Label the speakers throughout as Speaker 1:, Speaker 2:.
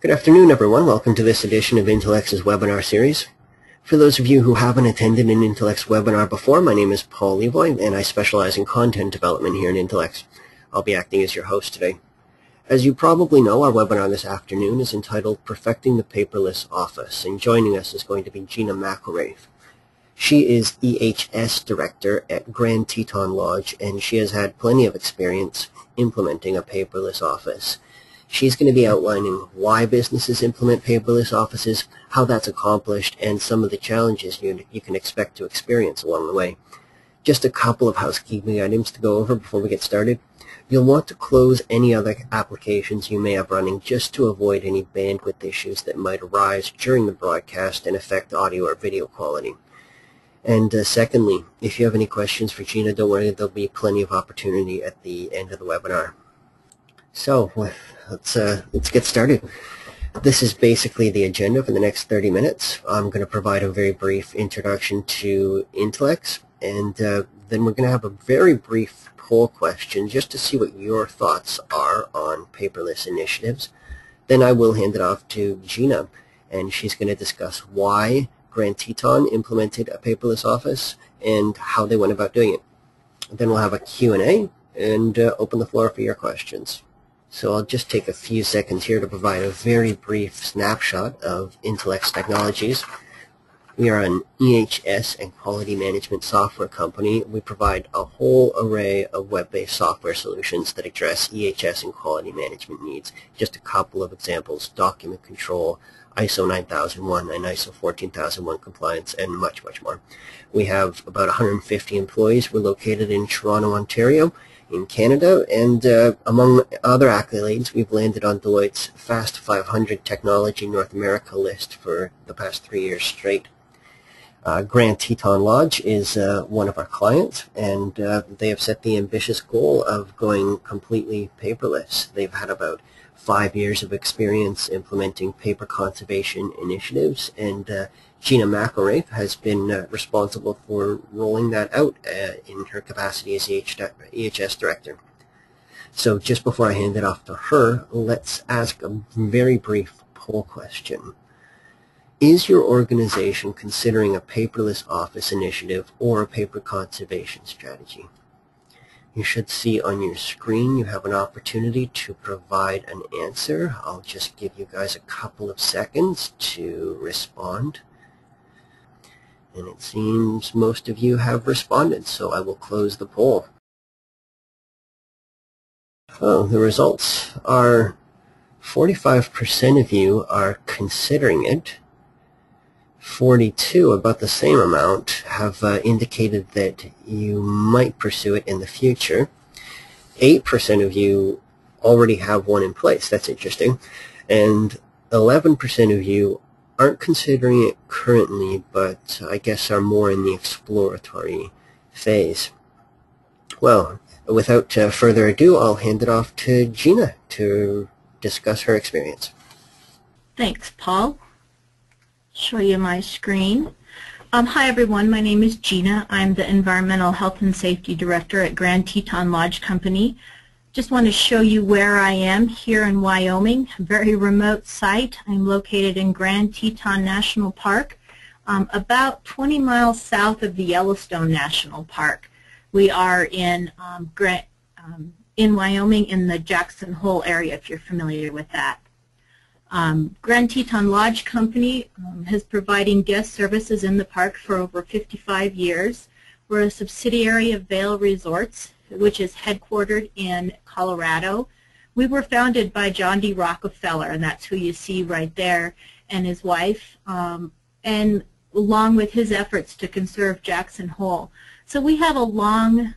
Speaker 1: Good afternoon, everyone. Welcome to this edition of Intelex's webinar series. For those of you who haven't attended an Intelex webinar before, my name is Paul Levoy, and I specialize in content development here in Intelex. I'll be acting as your host today. As you probably know, our webinar this afternoon is entitled Perfecting the Paperless Office, and joining us is going to be Gina McElraffe. She is EHS Director at Grand Teton Lodge, and she has had plenty of experience implementing a paperless office. She's going to be outlining why businesses implement paperless offices, how that's accomplished, and some of the challenges you can expect to experience along the way. Just a couple of housekeeping items to go over before we get started. You'll want to close any other applications you may have running just to avoid any bandwidth issues that might arise during the broadcast and affect audio or video quality. And secondly, if you have any questions for Gina, don't worry, there'll be plenty of opportunity at the end of the webinar. So let's get started. This is basically the agenda for the next 30 minutes. I'm going to provide a very brief introduction to Intelex, and then we're going to have a very brief poll question just to see what your thoughts are on paperless initiatives. Then I will hand it off to Gina, and she's going to discuss why Grand Teton implemented a paperless office and how they went about doing it. Then we'll have a Q&A and open the floor for your questions. So I'll just take a few seconds here to provide a very brief snapshot of Intelex Technologies. We are an EHS and quality management software company. We provide a whole array of web-based software solutions that address EHS and quality management needs. Just a couple of examples: document control, ISO 9001 and ISO 14001 compliance, and much, much more. We have about 150 employees. We're located in Toronto, Ontario, in Canada, and among other accolades, we've landed on Deloitte's Fast 500 Technology North America list for the past 3 years straight. Grand Teton Lodge is one of our clients, and they have set the ambitious goal of going completely paperless. They've had about 5 years of experience implementing paper conservation initiatives, and Gina McElraffe has been responsible for rolling that out in her capacity as EHS Director. So just before I hand it off to her, let's ask a very brief poll question. Is your organization considering a paperless office initiative or a paper conservation strategy? You should see on your screen you have an opportunity to provide an answer. I'll just give you guys a couple of seconds to respond. And it seems most of you have responded, so I will close the poll. Oh, the results are 45% of you are considering it. 42, about the same amount, have indicated that you might pursue it in the future. 8% of you already have one in place. That's interesting. And 11% of you aren't considering it currently, but I guess are more in the exploratory phase. Well, without further ado, I'll hand it off to Gina to discuss her experience.
Speaker 2: Thanks, Paul. Show you my screen. Hi everyone, my name is Gina. I'm the Environmental Health and Safety Director at Grand Teton Lodge Company. Just want to show you where I am here in Wyoming, a very remote site. I'm located in Grand Teton National Park, about 20 miles south of the Yellowstone National Park. We are in Wyoming in the Jackson Hole area, if you're familiar with that. Grand Teton Lodge Company has providing guest services in the park for over 55 years. We're a subsidiary of Vail Resorts, which is headquartered in Colorado. We were founded by John D. Rockefeller, and that's who you see right there, and his wife, and along with his efforts to conserve Jackson Hole. So we have a long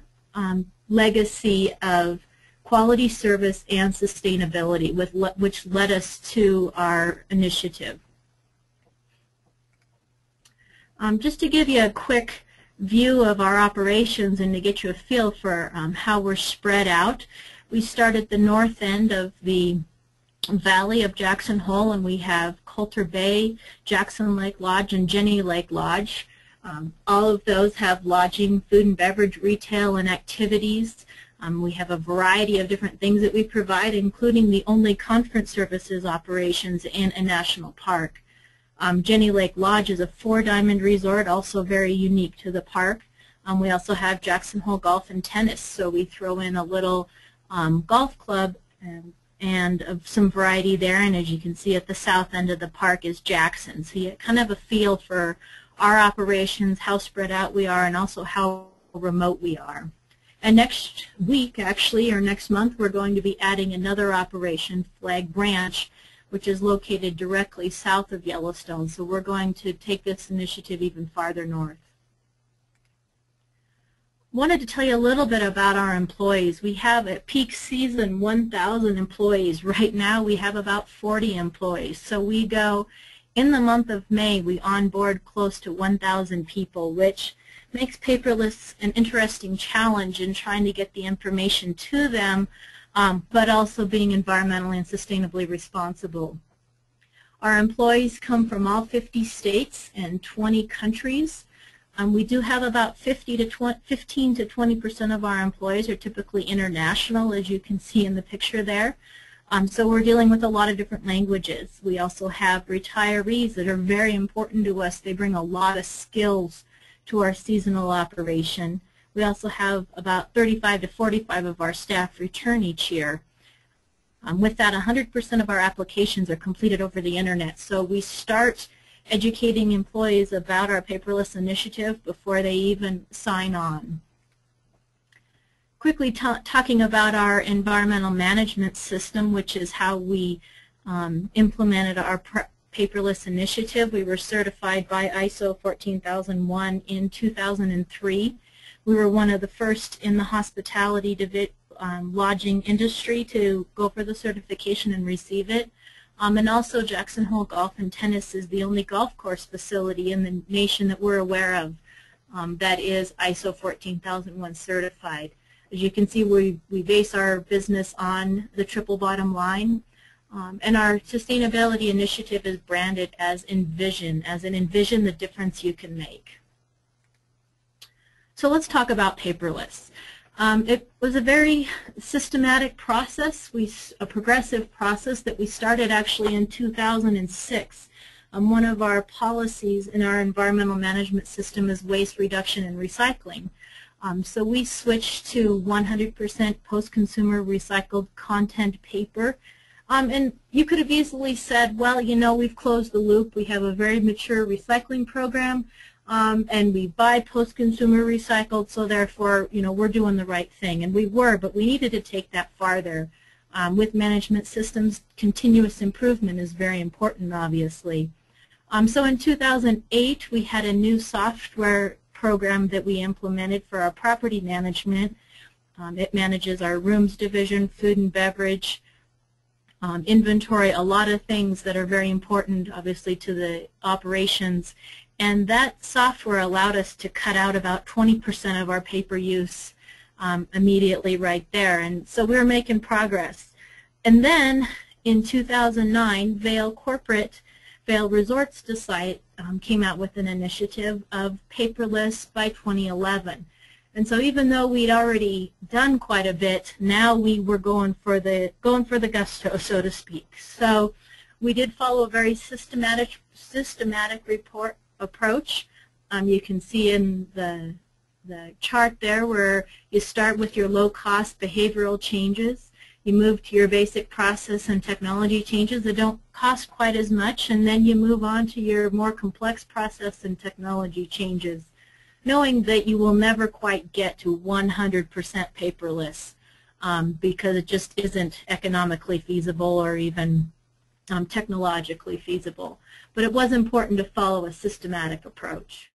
Speaker 2: legacy of quality service and sustainability, which led us to our initiative. Just to give you a quick view of our operations and to get you a feel for how we're spread out, we start at the north end of the valley of Jackson Hole, and we have Coulter Bay, Jackson Lake Lodge, and Jenny Lake Lodge. All of those have lodging, food and beverage, retail, and activities. We have a variety of different things that we provide, including the only conference services operations in a national park. Jenny Lake Lodge is a 4-diamond resort, also very unique to the park. We also have Jackson Hole Golf and Tennis, so we throw in a little golf club and of some variety there. And as you can see, at the south end of the park is Jackson. So you kind of have a feel for our operations, how spread out we are, and also how remote we are. And next week, actually, or next month, we're going to be adding another operation, Flag Branch, which is located directly south of Yellowstone. So we're going to take this initiative even farther north. Wanted to tell you a little bit about our employees. We have at peak season 1,000 employees. Right now we have about 40 employees. So we go, in the month of May, we onboard close to 1,000 people, which makes paperless an interesting challenge in trying to get the information to them, but also being environmentally and sustainably responsible. Our employees come from all 50 states and 20 countries. We do have about 15 to 20% of our employees are typically international, as you can see in the picture there. So we're dealing with a lot of different languages. We also have retirees that are very important to us. They bring a lot of skills to our seasonal operation. We also have about 35 to 45 of our staff return each year. With that, 100% of our applications are completed over the internet. So we start educating employees about our paperless initiative before they even sign on. Quickly talking about our environmental management system, which is how we implemented our paperless initiative. We were certified by ISO 14001 in 2003. We were one of the first in the hospitality lodging industry to go for the certification and receive it. And also Jackson Hole Golf and Tennis is the only golf course facility in the nation that we're aware of that is ISO 14001 certified. As you can see, we base our business on the triple bottom line. And our sustainability initiative is branded as Envision, envision the difference you can make. So let's talk about paperless. It was a very systematic process, a progressive process that we started actually in 2006. One of our policies in our environmental management system is waste reduction and recycling. So we switched to 100% post-consumer recycled content paper. And you could have easily said, well, you know, we've closed the loop. We have a very mature recycling program, and we buy post-consumer recycled, so therefore, you know, we're doing the right thing. And we were, but we needed to take that farther. With management systems, continuous improvement is very important, obviously. So in 2008, we had a new software program that we implemented for our property management. It manages our rooms division, food and beverage, inventory, a lot of things that are very important, obviously, to the operations. And that software allowed us to cut out about 20% of our paper use immediately right there. And so we were making progress. And then in 2009, Vail Resorts came out with an initiative of paperless by 2011. And so even though we'd already done quite a bit, now we were going for the gusto, so to speak. So we did follow a very systematic approach. You can see in the chart there where you start with your low-cost behavioral changes. You move to your basic process and technology changes that don't cost quite as much, and then you move on to your more complex process and technology changes, knowing that you will never quite get to 100% paperless because it just isn't economically feasible or even technologically feasible. But it was important to follow a systematic approach.